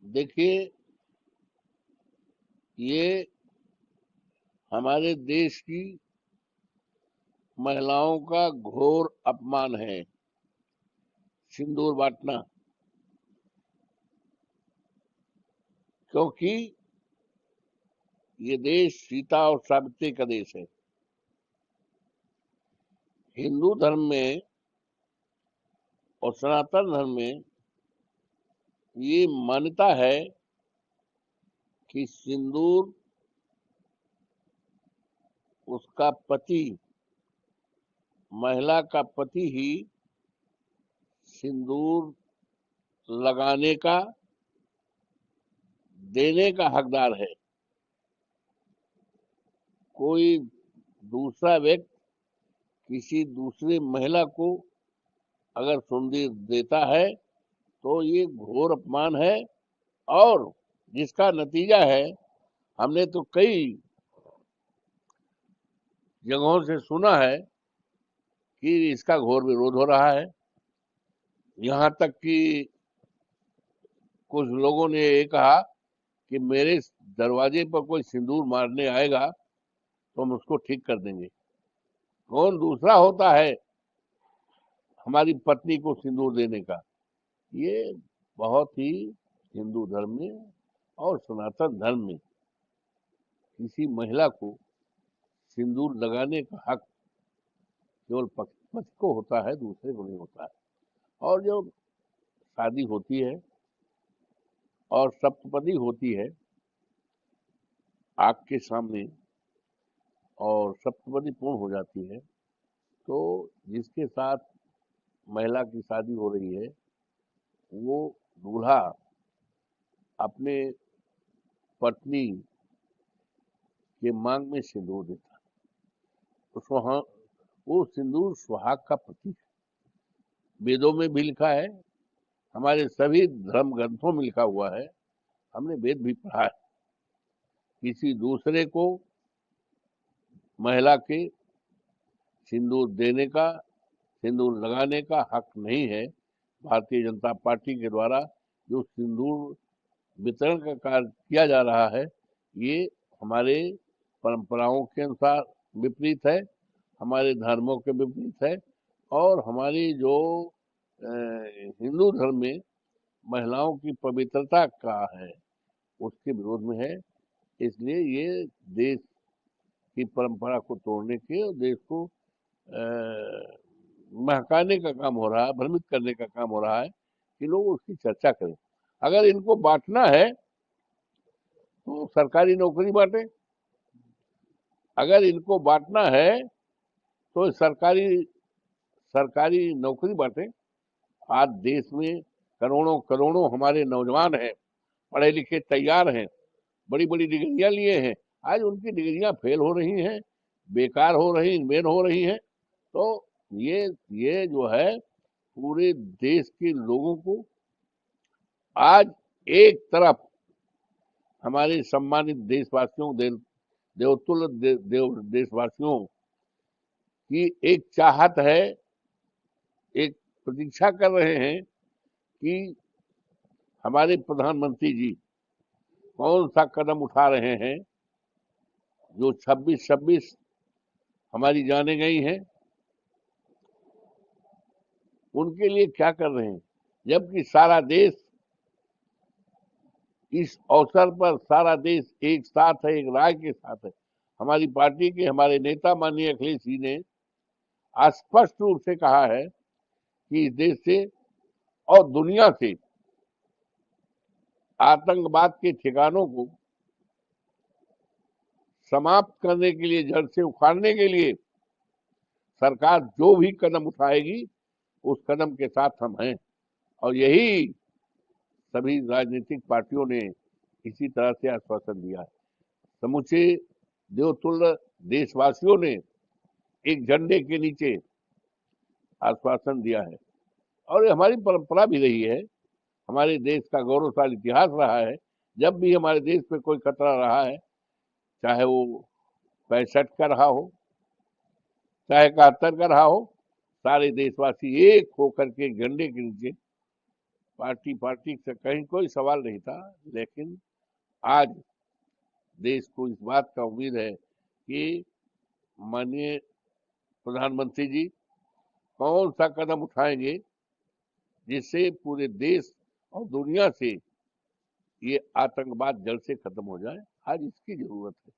देखिए, ये हमारे देश की महिलाओं का घोर अपमान है, सिंदूर बांटना। क्योंकि ये देश सीता और सावित्री का देश है। हिंदू धर्म में और सनातन धर्म में ये मान्यता है कि सिंदूर उसका पति, महिला का पति ही सिंदूर लगाने का, देने का हकदार है। कोई दूसरा व्यक्ति किसी दूसरी महिला को अगर सिंदूर देता है तो ये घोर अपमान है। और जिसका नतीजा है, हमने तो कई जगहों से सुना है कि इसका घोर विरोध हो रहा है। यहाँ तक कि कुछ लोगों ने ये कहा कि मेरे दरवाजे पर कोई सिंदूर मारने आएगा तो हम उसको ठीक कर देंगे। कौन दूसरा होता है हमारी पत्नी को सिंदूर देने का? ये बहुत ही हिंदू धर्म में और सनातन धर्म में किसी महिला को सिंदूर लगाने का हक केवल पति को होता है, दूसरे को नहीं होता है। और जो शादी होती है और सप्तपदी होती है आग के सामने और सप्तपदी पूर्ण हो जाती है, तो जिसके साथ महिला की शादी हो रही है वो दूल्हा अपने पत्नी के मांग में सिंदूर देता है। तो वो सिंदूर सुहाग का प्रतीक है। वेदों में भी लिखा है, हमारे सभी धर्म ग्रंथों में लिखा हुआ है, हमने वेद भी पढ़ा है। किसी दूसरे को महिला के सिंदूर देने का, सिंदूर लगाने का हक नहीं है। भारतीय जनता पार्टी के द्वारा जो सिंदूर वितरण का कार्य किया जा रहा है, ये हमारे परंपराओं के अनुसार विपरीत है, हमारे धर्मों के विपरीत है और हमारी जो हिंदू धर्म में महिलाओं की पवित्रता का है उसके विरोध में है। इसलिए ये देश की परंपरा को तोड़ने के और देश को महकाने का काम हो रहा है, भ्रमित करने का काम हो रहा है कि लोग उसकी चर्चा करें। अगर इनको बांटना है तो सरकारी नौकरी बांटे। अगर इनको बांटना है तो सरकारी नौकरी बांटे। आज देश में करोड़ों करोड़ों हमारे नौजवान हैं, पढ़े लिखे तैयार हैं, बड़ी बड़ी डिग्रियां लिए हैं, आज उनकी डिग्रियां फेल हो रही हैं, बेकार हो रही, इनमेन हो रही हैं। तो ये जो है पूरे देश के लोगों को आज एक तरफ हमारे सम्मानित देशवासियों, देवतुल्य देशवासियों की एक चाहत है, एक प्रतीक्षा कर रहे हैं कि हमारे प्रधानमंत्री जी कौन सा कदम उठा रहे हैं। जो 26-26 हमारी जाने गई हैं, उनके लिए क्या कर रहे हैं? जबकि सारा देश इस अवसर पर, सारा देश एक साथ है, एक राय के साथ है। हमारी पार्टी के हमारे नेता माननीय अखिलेश जी ने स्पष्ट रूप से कहा है कि इस देश से और दुनिया से आतंकवाद के ठिकानों को समाप्त करने के लिए, जड़ से उखाड़ने के लिए सरकार जो भी कदम उठाएगी उस कदम के साथ हम हैं। और यही सभी राजनीतिक पार्टियों ने इसी तरह से आश्वासन दिया है। समूचे देवतुल्य देशवासियों ने एक झंडे के नीचे आश्वासन दिया है। और ये हमारी परंपरा भी रही है, हमारे देश का गौरवशाली इतिहास रहा है। जब भी हमारे देश पे कोई खतरा रहा है, चाहे वो 65 का रहा हो, चाहे 71 का रहा हो, सारे देशवासी एक होकर के झंडे के नीचे पार्टी पार्टी से कहीं कोई सवाल नहीं था, लेकिन आज देश को इस बात का उम्मीद है कि माननीय प्रधानमंत्री जी कौन सा कदम उठाएंगे जिससे पूरे देश और दुनिया से ये आतंकवाद जड़ से खत्म हो जाए। आज इसकी जरूरत है।